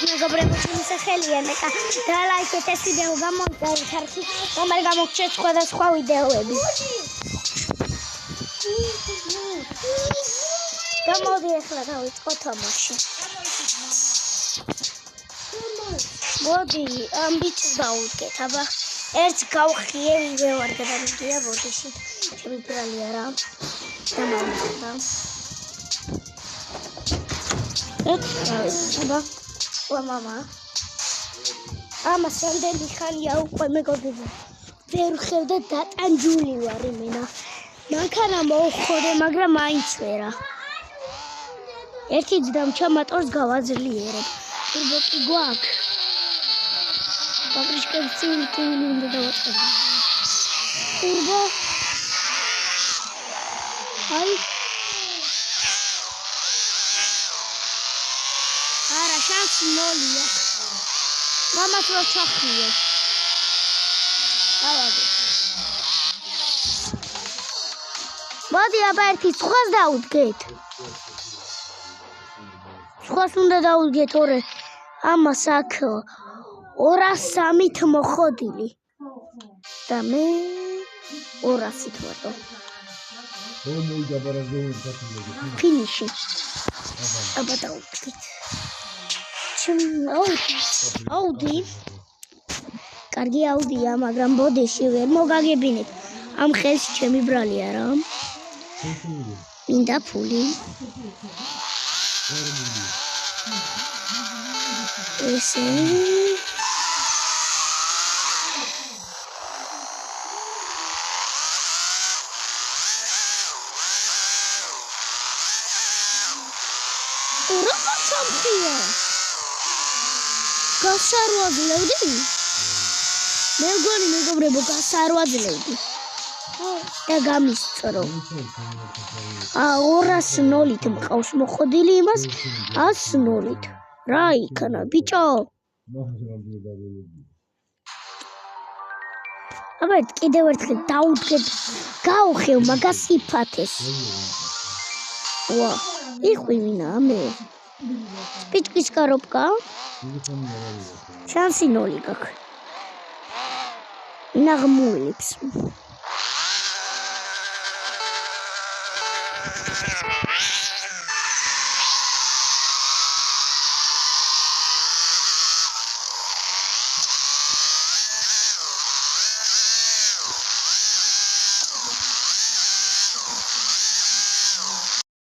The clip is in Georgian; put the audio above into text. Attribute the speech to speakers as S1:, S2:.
S1: მეგობრებო, ხელია ნეკა დალაიქეთ ეს ვიდეო გამოვიწერეთ არქი, რომელი გამოგჩნდეთ სხვადასხვა ვიდეოები. გამოდი ახლა დავიწყო თამაში. მოდი ამ ბიჭს დავუდგეთ, აბა ერთ გავხიე ვიდეო არ გადამიგია ბოდიში. შემიბრალი არა. დამავიდა. აბა მama. Ამას რამდენი ხანია უკვე მეგობრებო. ვერ ხედავ დატანჯული ვარ იმენა. მანქანა მოუხოდე, მაგრამ მაინც ვერა. ერთი ძდამჩა მოტორს გავაძლიერებ. ტურბო კი გვაქვს. პატრიშკებს წილი უნდა დავაწყებო. ტურბო. აი არა შანსი ნოლია. მამაც რო ჩახიო. ავაგე. მოდი აბა ერთი სხვას დაუდგეთ. სხვას უნდა დაუდგეთ ორე. ამას აქ 203-ით მოხოდილი. და მე 200-ით ვარ. ფინიში. აბა დაუდგეთ. აუდი. კარგი აუდია, მაგრამ ბოდიში ვერ მოგაგებინეთ. ამ ხელს ჩემი ბრალი არა. მინდა ფული. ესე რა სამხია? გასარვაძლევდი? მე მგონი მეგობრებო გასარვაძლევდი. და გამისწრო. 200-ით მყავს მოხოდილი იმას 100-ით. რა იქნა ბიჭო? აბა კიდევ ერთხელ დაუდგეთ. გავხევ მაგას იფათეს. ვა, იხვივინა მე. სპიჩკის კარობკა? შანსი 0 გაქვს. ნაღმულებს.